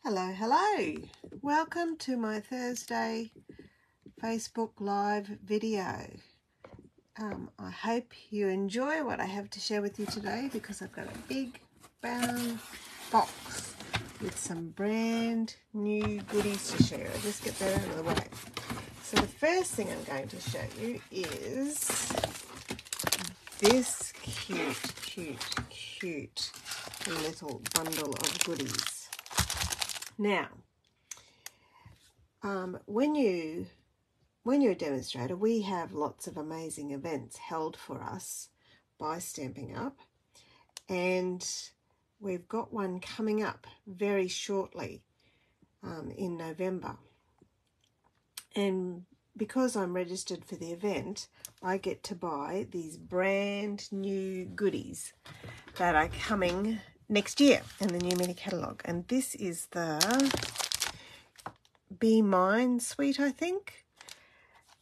Hello, hello. Welcome to my Thursday Facebook Live video. I hope you enjoy what I have to share with you today because I've got a big brown box with some brand new goodies to share. I'll just get that out of the way. So the first thing I'm going to show you is this cute little bundle of goodies. Now, when you're a demonstrator, we have lots of amazing events held for us by Stampin' Up, and we've got one coming up very shortly in November. And because I'm registered for the event, I get to buy these brand new goodies that are coming next year in the new mini catalogue. And this is the Be Mine suite, I think.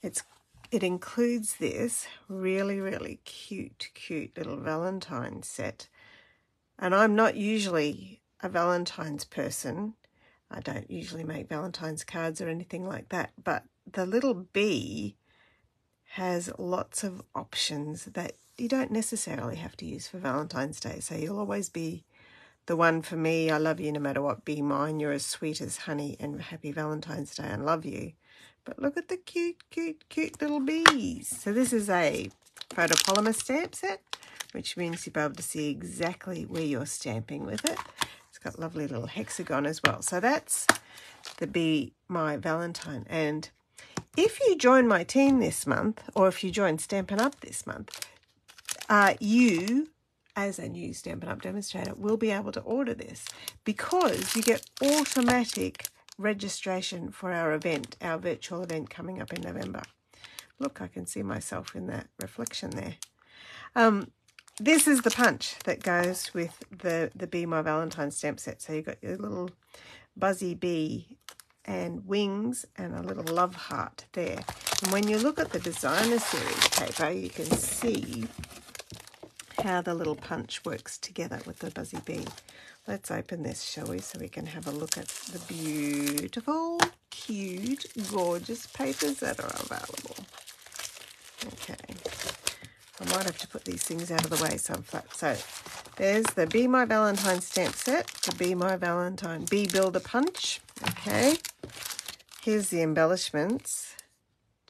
It includes this really cute little Valentine's set. And I'm not usually a Valentine's person. I don't usually make Valentine's cards or anything like that. But the little bee has lots of options that you don't necessarily have to use for Valentine's Day. So you'll always be the one for me. I love you no matter what. Be mine. You're as sweet as honey, and happy Valentine's Day. I love you. But look at the cute little bees. So this is a photopolymer stamp set, which means you'll be able to see exactly where you're stamping with it. It's got lovely little hexagon as well. So that's the Be My Valentine. And if you join my team this month, or if you join Stampin' Up this month, you, as a new Stampin' Up demonstrator, will be able to order this because you get automatic registration for our event, our virtual event coming up in November. Look, I can see myself in that reflection there. This is the punch that goes with the Be My Valentine stamp set. So you've got your little buzzy bee and wings and a little love heart there. And when you look at the designer series paper, you can see how the little punch works together with the buzzy bee. Let's open this, shall we, so we can have a look at the beautiful, cute, gorgeous papers that are available. Okay, I might have to put these things out of the way so I'm flat. So there's the Be My Valentine stamp set, the Be My Valentine Bee Builder Punch. Okay, here's the embellishments.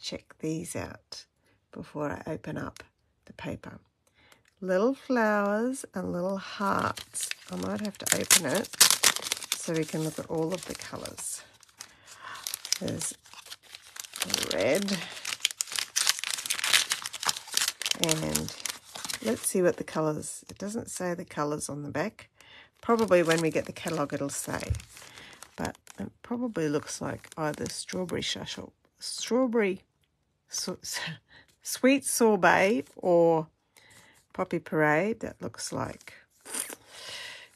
Check these out before I open up the paper. Little flowers and little hearts. I might have to open it so we can look at all of the colours. There's red. And let's see what the colours, it doesn't say the colours on the back. Probably when we get the catalogue it'll say. But it probably looks like either sweet sorbet or Poppy Parade. That looks like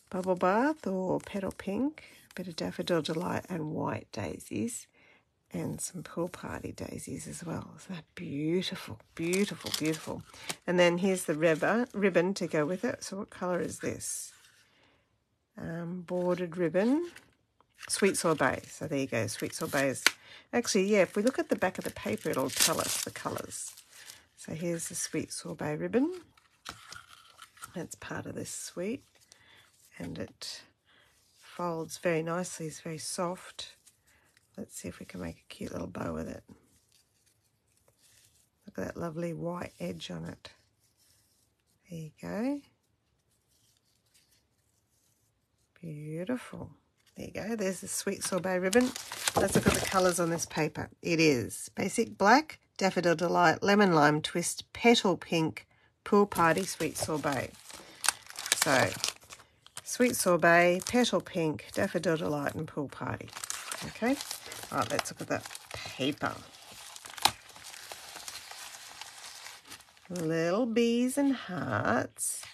Bubble Bath or Petal Pink, a bit of Daffodil Delight and white daisies, and some Pool Party daisies as well. So beautiful. And then here's the ribbon to go with it. So what colour is this? Bordered ribbon. Sweet Sorbet. So there you go, Sweet Sorbet is... Actually, yeah, if we look at the back of the paper, it'll tell us the colours. So here's the Sweet Sorbet ribbon. That's part of this suite, and it folds very nicely. It's very soft. Let's see if we can make a cute little bow with it. Look at that lovely white edge on it. There you go. Beautiful. There you go. There's the Sweet Sorbet ribbon. Let's look at the colours on this paper. It is basic black, Daffodil Delight, Lemon Lime Twist, Petal Pink, Pool Party, Sweet Sorbet. So, Sweet Sorbet, Petal Pink, Daffodil Delight and Pool Party. Okay, all right, let's look at that paper. Little bees and hearts.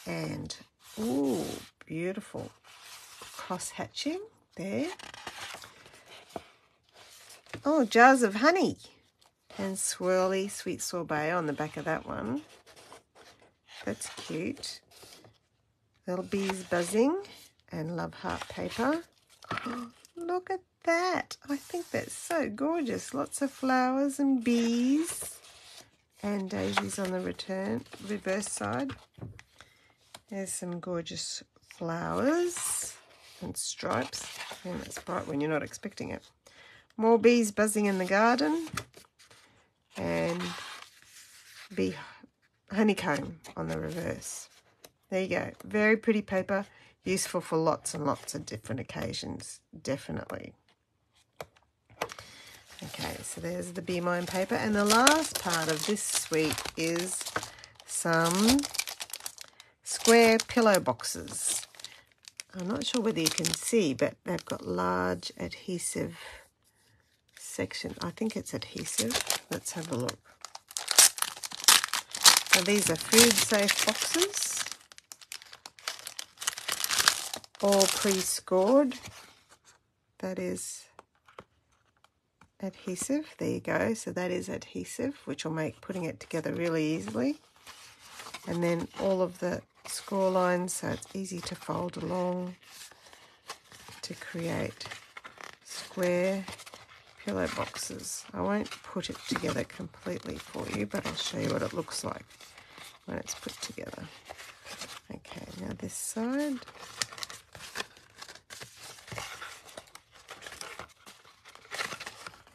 And, ooh, beautiful cross hatching there. Oh, jars of honey. And swirly Sweet Sorbet on the back of that one. That's cute. Little bees buzzing and love heart paper. Look at that. I think that's so gorgeous. Lots of flowers and bees and daisies on the reverse side. There's some gorgeous flowers and stripes. And that's bright when you're not expecting it. More bees buzzing in the garden. And bee honeycomb on the reverse. There you go. Very pretty paper. Useful for lots and lots of different occasions. Definitely. Okay, so there's the Be Mine paper. And the last part of this suite is some square pillow boxes. I'm not sure whether you can see, but they've got large adhesive section. I think it's adhesive. Let's have a look. So these are food safe boxes, all pre-scored. That is adhesive. There you go. So that is adhesive, which will make putting it together really easily. And then all of the score lines, so it's easy to fold along to create square pillow boxes. I won't put it together completely for you, but I'll show you what it looks like when it's put together. Okay, now this side.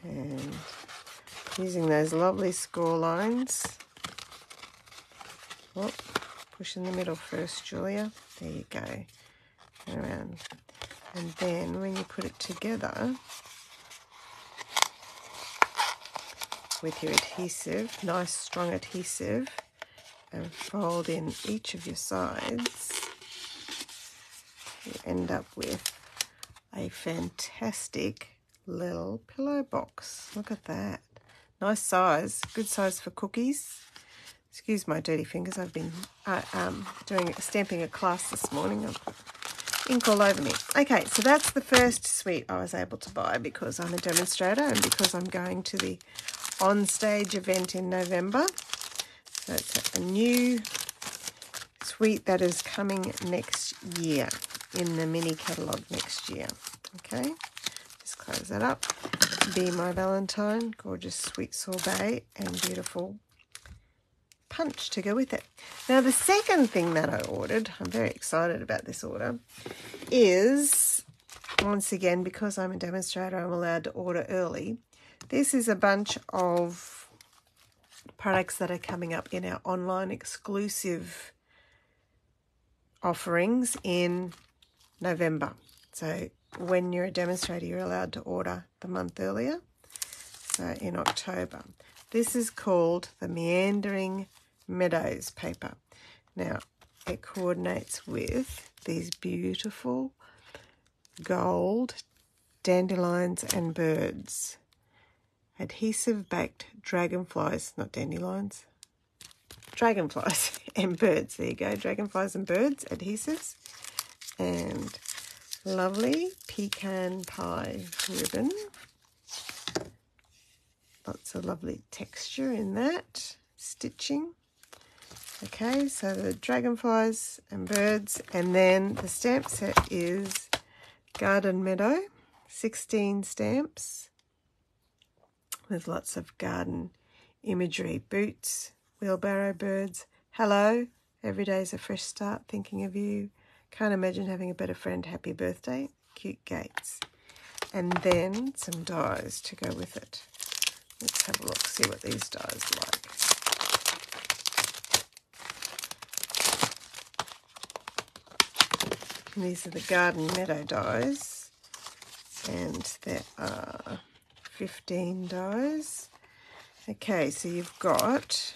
And using those lovely score lines. Oh, push in the middle first, Julia. There you go. And around. And then when you put it together with your adhesive, nice strong adhesive, and fold in each of your sides, you end up with a fantastic little pillow box. Look at that. Nice size. Good size for cookies. Excuse my dirty fingers. I've been stamping a class this morning. I've got ink all over me. Okay, so that's the first suite I was able to buy because I'm a demonstrator and because I'm going to the on-stage event in November. So it's a new suite that is coming next year in the mini catalogue next year. Okay, just close that up. Be My Valentine, gorgeous sweet sorbet and beautiful punch to go with it. Now the second thing that I ordered, I'm very excited about this order, is, once again, because I'm a demonstrator, I'm allowed to order early. This is a bunch of products that are coming up in our online exclusive offerings in November. So when you're a demonstrator, you're allowed to order the month earlier. So in October. This is called the Meandering Meadows paper. Now, it coordinates with these beautiful gold dandelions and birds. Adhesive baked dragonflies, not dandelions, dragonflies and birds. There you go, dragonflies and birds, adhesives. And lovely pecan pie ribbon. Lots of lovely texture in that. Stitching. Okay, so the dragonflies and birds. And then the stamp set is Garden Meadow. 16 stamps with lots of garden imagery. Boots, wheelbarrow birds. Hello, every day's a fresh start, thinking of you. Can't imagine having a better friend, happy birthday. Cute gates. And then some dies to go with it. Let's have a look, see what these dies like. And these are the Garden Meadow dies. And there are 15 dies. Okay, so you've got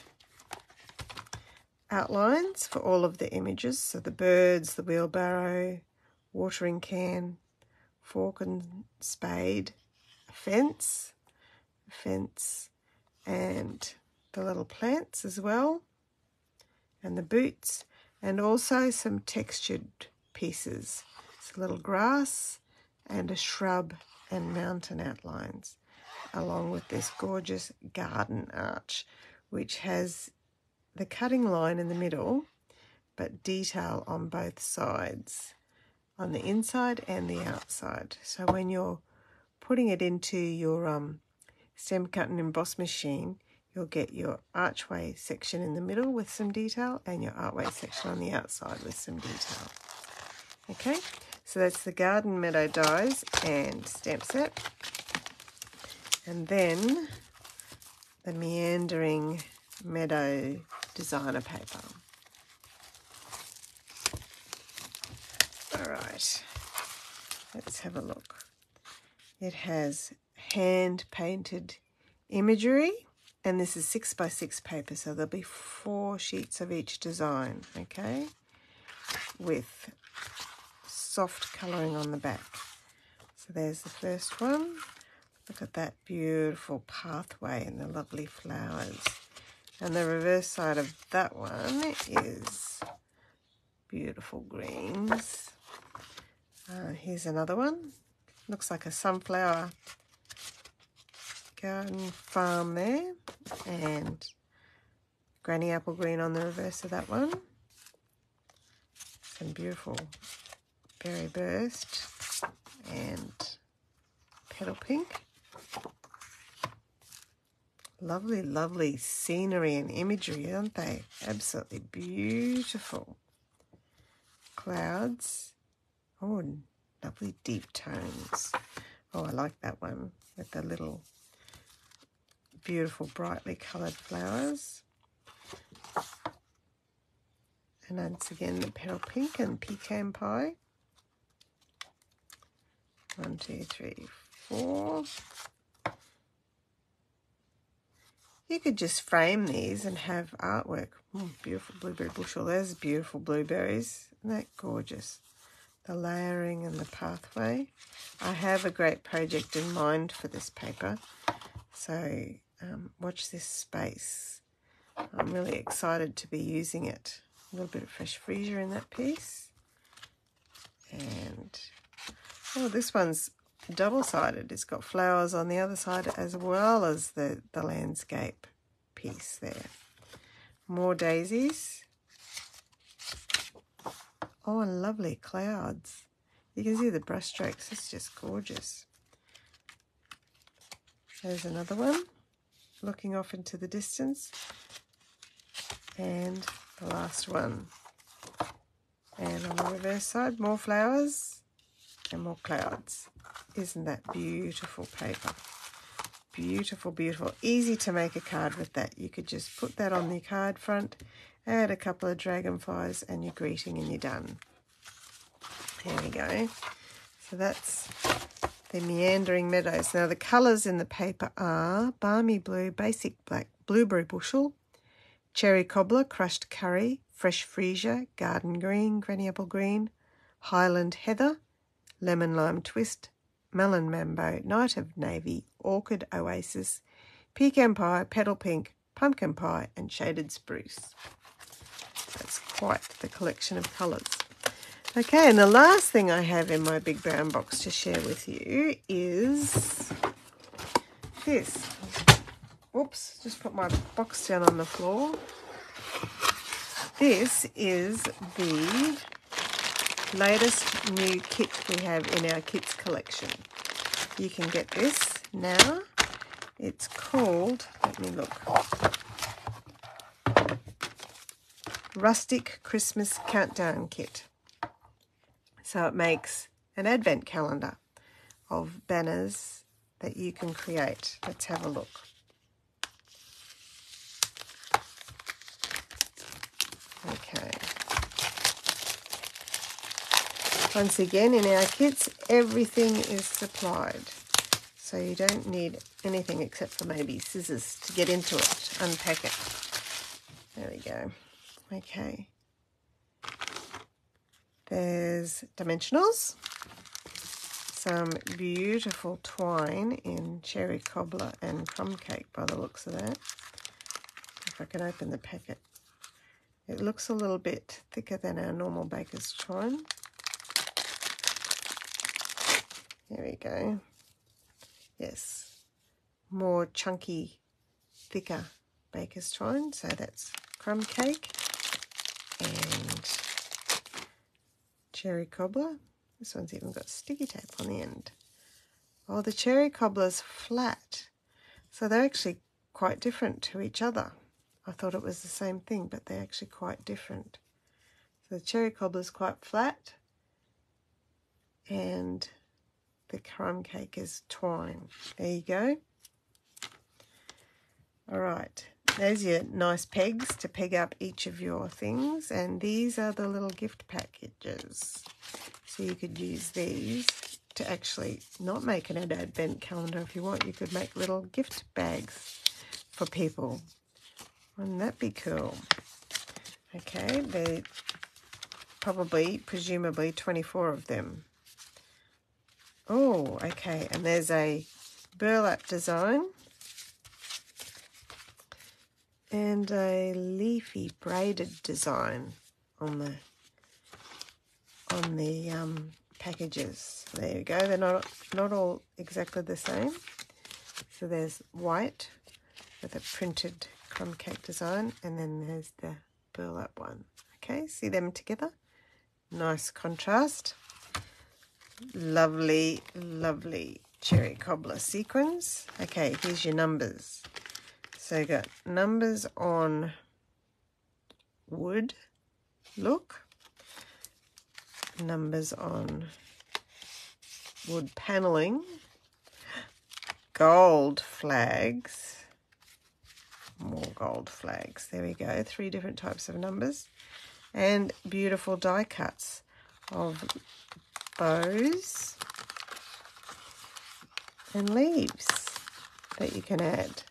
outlines for all of the images. So the birds, the wheelbarrow, watering can, fork and spade, a fence, and the little plants as well, and the boots, and also some textured pieces. It's a little grass and a shrub and mountain outlines, along with this gorgeous garden arch, which has the cutting line in the middle, but detail on both sides. on the inside and the outside. So when you're putting it into your stem cut and emboss machine, you'll get your archway section in the middle with some detail and your archway section on the outside with some detail. Okay, so that's the Garden Meadow dies and stamp set. And then the Meandering Meadow designer paper. All right, let's have a look. It has hand painted imagery, and this is 6x6 paper, so there'll be 4 sheets of each design, okay, with soft colouring on the back. So there's the first one. Look at that beautiful pathway and the lovely flowers. And the reverse side of that one is beautiful greens. Here's another one. Looks like a sunflower garden farm there, and granny apple green on the reverse of that one. Some beautiful berry burst and petal pink. Lovely, lovely scenery and imagery, aren't they? Absolutely beautiful. Clouds. Oh, lovely deep tones. Oh, I like that one with the little beautiful brightly coloured flowers. And once again the petal pink and pecan pie. 1, 2, 3, 4. You could just frame these and have artwork. Beautiful blueberry bushel. There's beautiful blueberries. Isn't that gorgeous? The layering and the pathway. I have a great project in mind for this paper, so watch this space. I'm really excited to be using it. A little bit of fresh freesia in that piece. And oh, this one's double-sided. It's got flowers on the other side as well as the landscape piece there. More daisies. Oh, and lovely clouds. You can see the brush strokes. It's just gorgeous. There's another one looking off into the distance. And the last one. And on the reverse side, more flowers and more clouds. Isn't that beautiful paper? Beautiful, beautiful. Easy to make a card with that. You could just put that on the card front, add a couple of dragonflies and your greeting and you're done. There we go. So that's the Meandering Meadows. Now the colours in the paper are balmy blue, basic black, blueberry bushel, cherry cobbler, crushed curry, fresh freesia, garden green, granny apple green, highland heather, lemon lime twist, melon mambo, night of navy, orchid oasis, pecan pie, petal pink, pumpkin pie and shaded spruce. That's quite the collection of colours. Okay, and the last thing I have in my big brown box to share with you is this. Whoops, just put my box down on the floor. This is the latest new kit we have in our kits collection. You can get this now. It's called, let me look, Rustic Christmas Countdown Kit. So it makes an advent calendar of banners that you can create. Let's have a look. Okay. Once again, in our kits, everything is supplied. So you don't need anything except for maybe scissors to get into it, unpack it. There we go. Okay. There's dimensionals, some beautiful twine in cherry cobbler and crumb cake by the looks of that. If I can open the packet. It looks a little bit thicker than our normal baker's twine. There we go. Yes, more chunky, thicker baker's twine. So that's crumb cake and cherry cobbler. This one's even got sticky tape on the end. Oh, the cherry cobbler's flat. So they're actually quite different to each other. I thought it was the same thing, but they're actually quite different. So the cherry cobbler's quite flat, and the crumb cake is twine. There you go. All right, there's your nice pegs to peg up each of your things, and these are the little gift packages. So you could use these to actually not make an advent calendar if you want. You could make little gift bags for people. Wouldn't that be cool? Okay, they're presumably 24 of them. Oh, okay, and there's a burlap design and a leafy braided design on the packages. There you go. They're not all exactly the same. So there's white with a printed crumb cake design, and then there's the burlap one. Okay, see them together? Nice contrast. Lovely, lovely cherry cobbler sequins. Okay, here's your numbers. So you got numbers on wood look, numbers on wood paneling, gold flags, more gold flags. There we go, 3 different types of numbers, and beautiful die cuts of bows and leaves that you can add.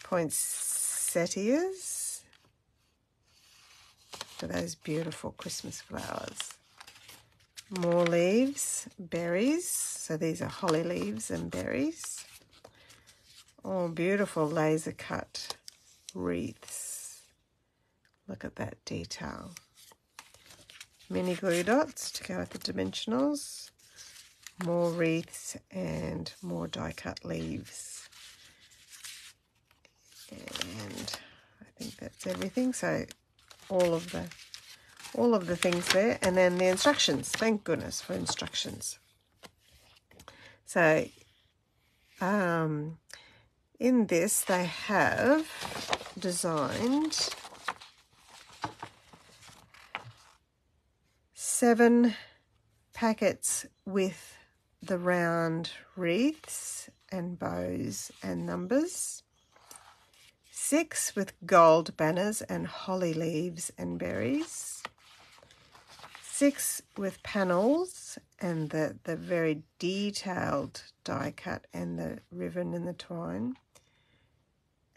Poinsettias for those beautiful Christmas flowers. More leaves, berries. So these are holly leaves and berries. Oh, beautiful laser cut wreaths. Look at that detail. Mini glue dots to go with the dimensionals. More wreaths and more die cut leaves. And I think that's everything. So all of the things there, and then the instructions. Thank goodness for instructions. So in this they have designed 7 packets with the round wreaths and bows and numbers, 6 with gold banners and holly leaves and berries, 6 with panels and the very detailed die cut and the ribbon and the twine,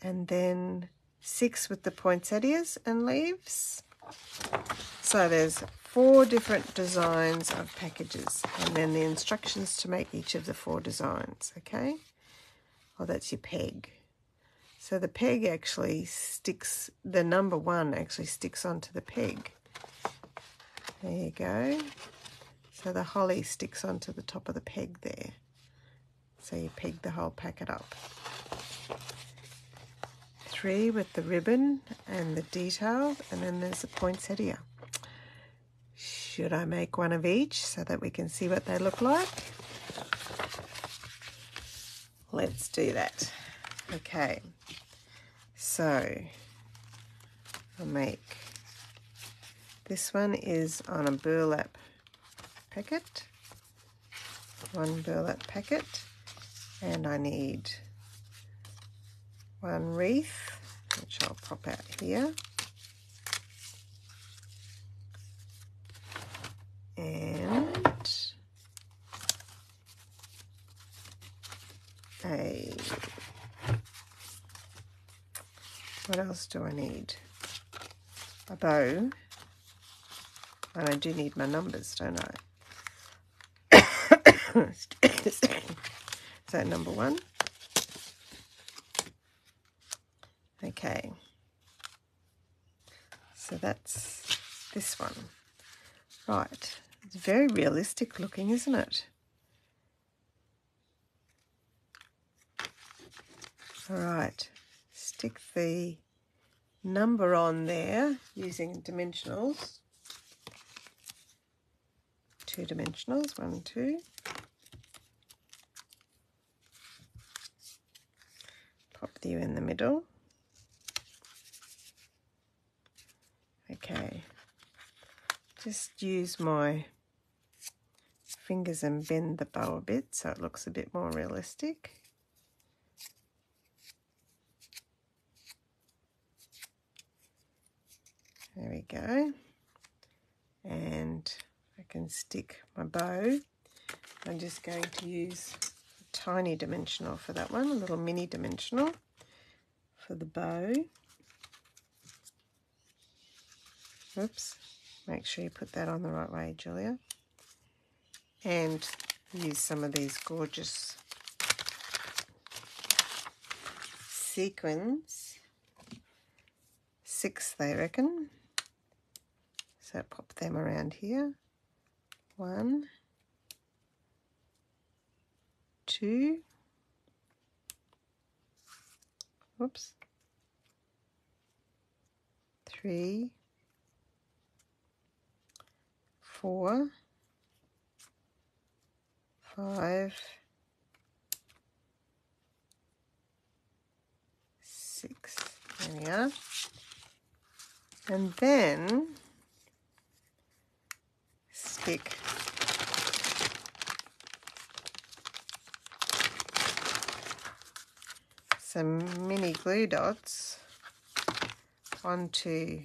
and then 6 with the poinsettias and leaves. So there's 4 different designs of packages, and then the instructions to make each of the 4 designs, okay? Oh, that's your peg. So the peg actually sticks, the number 1 actually sticks onto the peg. There you go. So the holly sticks onto the top of the peg there. So you peg the whole packet up. 3 with the ribbon and the detail, and then there's the poinsettia. Should I make one of each so that we can see what they look like? Let's do that. Okay, so I'll make, this one is on a burlap packet, 1 burlap packet, and I need 1 wreath, which I'll pop out here, and what else do I need? A bow, and I do need my numbers, don't I? So number 1. Okay, so that's this one. Right, it's very realistic looking, isn't it? All right, stick the number on there using dimensionals. 2 dimensionals, 1 and 2. Pop you in the middle. Okay, just use my fingers and bend the bow a bit so it looks a bit more realistic. There we go. And I can stick my bow. I'm just going to use a tiny dimensional for that one, a little mini dimensional for the bow. Oops, make sure you put that on the right way, Julia. And use some of these gorgeous sequins. 6 they reckon. So pop them around here. 1, 2, whoops, 3, 4, 5, 6. There we are. And then stick some mini glue dots onto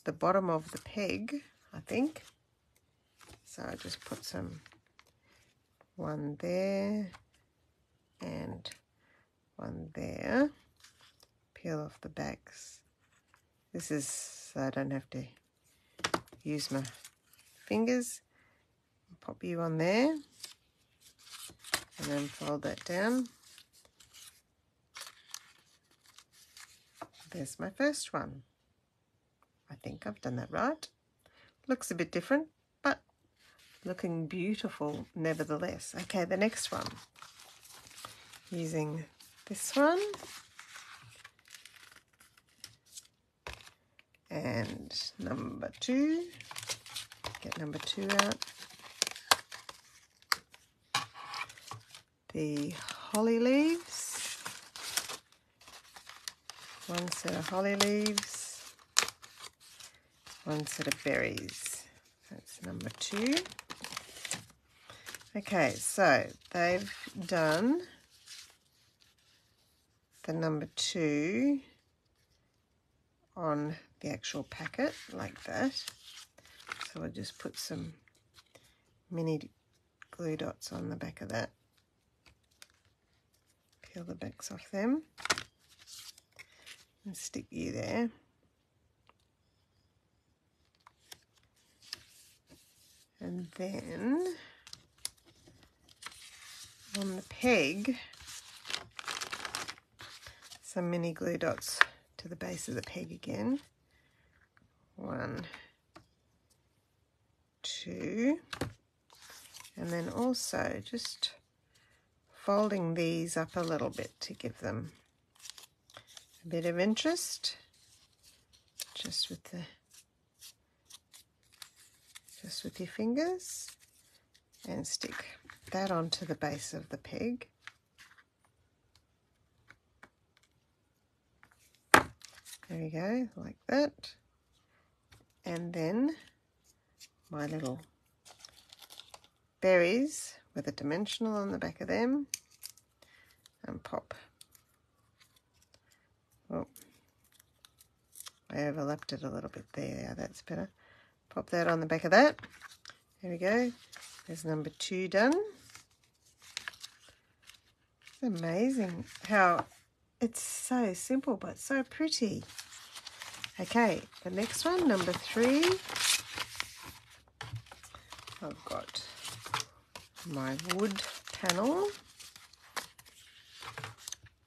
the bottom of the peg, I think. So I just put one there and one there. Peel off the backs. This is so I don't have to use my fingers. Pop you on there and then fold that down. There's my first one. I think I've done that right. Looks a bit different, but looking beautiful nevertheless. Okay, the next one. Using this one. And number 2. Get number 2 out. The holly leaves. 1 set of holly leaves. 1 set of berries. That's number 2. Okay, so they've done the number 2 on the actual packet like that. So I'll just put some mini glue dots on the back of that. Peel the backs off them and stick you there. And then on the peg, some mini glue dots to the base of the peg again. 1, 2, and then also just folding these up a little bit to give them a bit of interest, just with your fingers, and stick that onto the base of the peg. There we go, like that. And then my little berries with a dimensional on the back of them, and pop. Oh, I overlapped it a little bit there. Yeah, that's better. Pop that on the back of that. There we go. There's number 2 done. It's amazing how it's so simple but so pretty. Okay, the next one, number 3. I've got my wood panel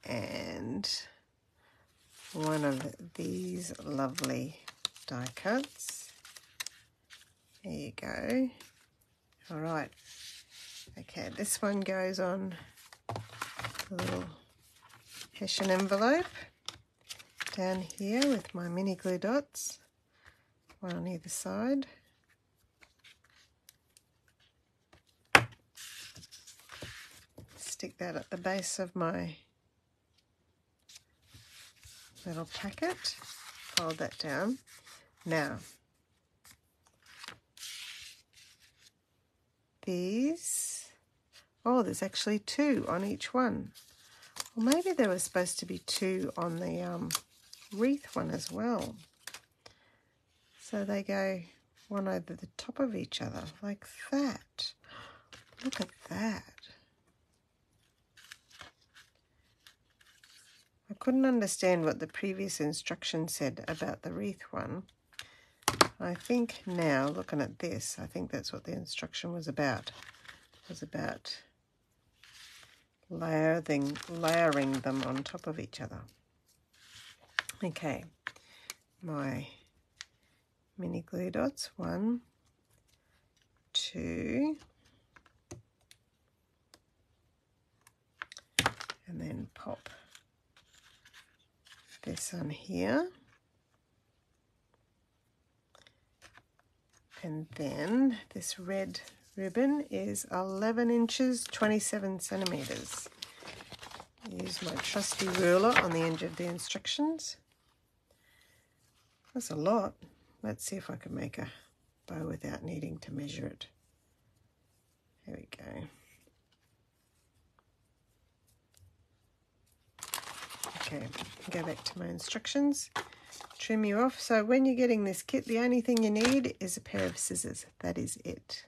and one of these lovely die cuts. There you go. All right. Okay, this one goes on a little Hessian envelope down here with my mini glue dots, one on either side. stick that at the base of my little packet. Fold that down. Now, these, oh, there's actually 2 on each one. Well, maybe there was supposed to be 2 on the wreath one as well. So they go one over the top of each other, like that. Look at that. I couldn't understand what the previous instruction said about the wreath one. I think now, looking at this, I think that's what the instruction was about. It was about layering them on top of each other. Okay, my mini glue dots, 1, 2, and then pop this on here, and then this red ribbon is 11 inches 27 centimeters. Use my trusty ruler on the edge of the instructions. That's a lot. Let's see if I can make a bow without needing to measure it. There we go. Okay, go back to my instructions. Trim you off. So when you're getting this kit, the only thing you need is a pair of scissors. That is it.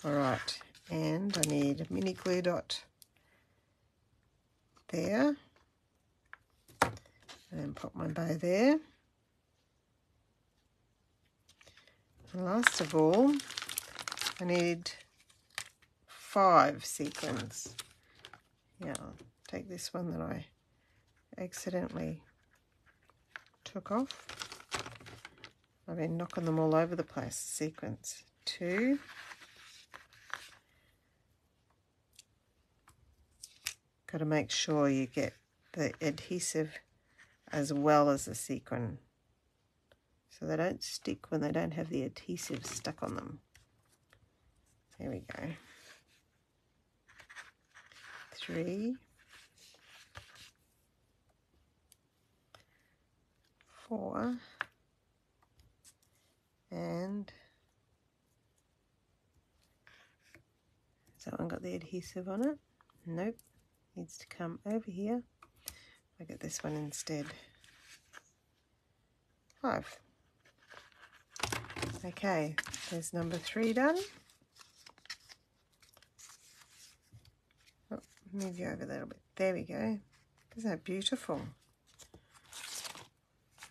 All right, and I need a mini glue dot there, and then pop my bow there. And last of all, I need 5 sequins. Yeah, I'll take this one that I accidentally took off. I've been knocking them all over the place. Sequins 2. Got to make sure you get the adhesive as well as the sequin, so they don't stick when they don't have the adhesive stuck on them. There we go. 3, 4, and has that one got the adhesive on it? Nope. Needs to come over here. I'll get this one instead. 5. Okay, there's number 3 done. Oh, move you over a little bit. There we go. Isn't that beautiful?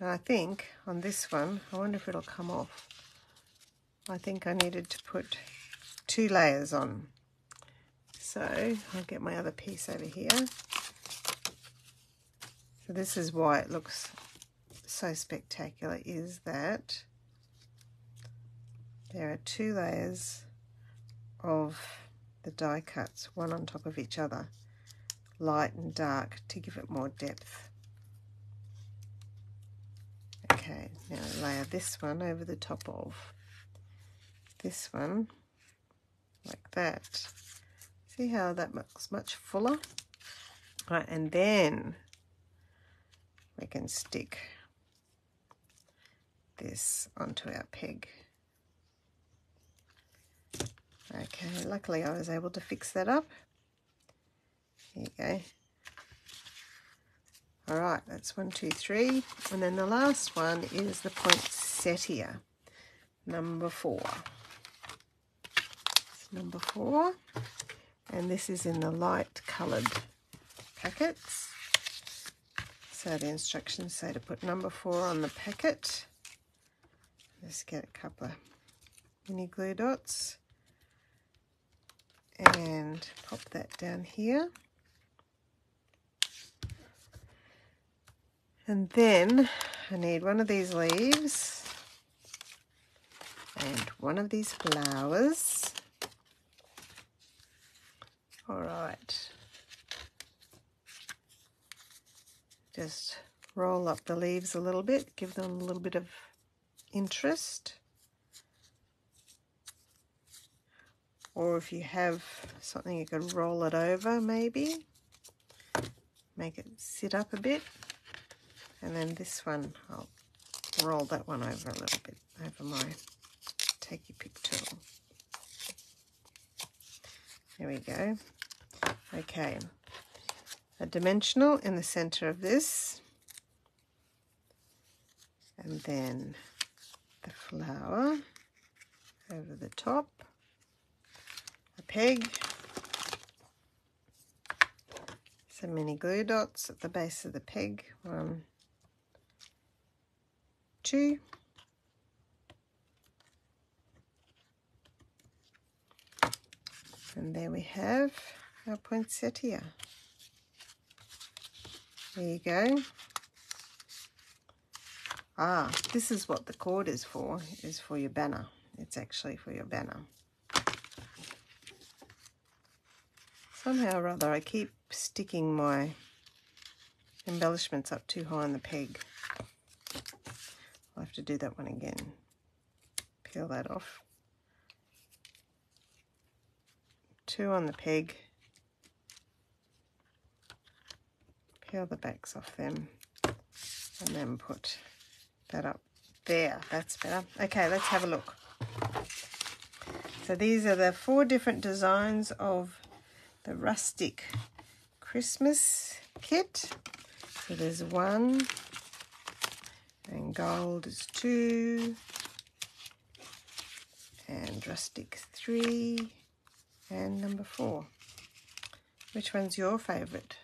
And I think on this one, I wonder if it'll come off. I think I needed to put 2 layers on. So I'll get my other piece over here. So this is why it looks so spectacular, is that there are 2 layers of the die cuts, one on top of each other, light and dark, to give it more depth. Okay, now layer this one over the top of this one, like that. See how that looks much fuller? Right, and then we can stick this onto our peg. Okay, luckily I was able to fix that up. There you go. All right, that's 1, 2, 3. And then the last one is the poinsettia, number 4. It's number 4. And this is in the light coloured packets. So the instructions say to put number 4 on the packet. Just get a couple of mini glue dots and pop that down here. And then I need one of these leaves and one of these flowers. All right, just roll up the leaves a little bit, give them a little bit of interest. or if you have something you could roll it over, maybe make it sit up a bit. And then this one, I'll roll that one over a little bit over my take your pick tool. There we go. Okay, a dimensional in the center of this, and then the flower over the top, a peg, some mini glue dots at the base of the peg, 1, 2, and there we have our poinsettia. There you go. Ah, this is what the cord is for your banner. It's actually for your banner. Somehow or other I keep sticking my embellishments up too high on the peg. I'll have to do that one again. Peel that off. 2 on the peg. Peel the backs off them and then put that up there. That's better. Okay, let's have a look. So these are the 4 different designs of the Rustic Christmas kit. So there's 1, and gold is 2, and rustic 3, and number 4. Which one's your favourite?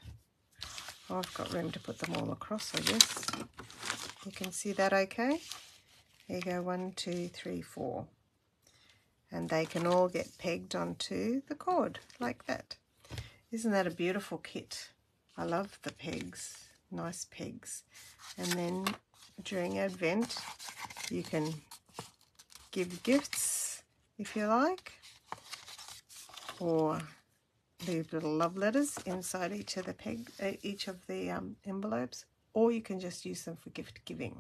Oh, I've got room to put them all across, I guess. You can see that okay? There you go, 1, 2, 3, 4. And they can all get pegged onto the cord like that. Isn't that a beautiful kit? I love the pegs, nice pegs. And then during Advent, you can give gifts if you like, or leave little love letters inside each of the envelopes, or you can just use them for gift giving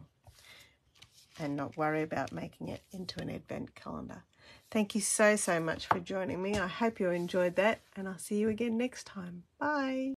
and not worry about making it into an Advent calendar. Thank you so much for joining me. I hope you enjoyed that, and I'll see you again next time. Bye.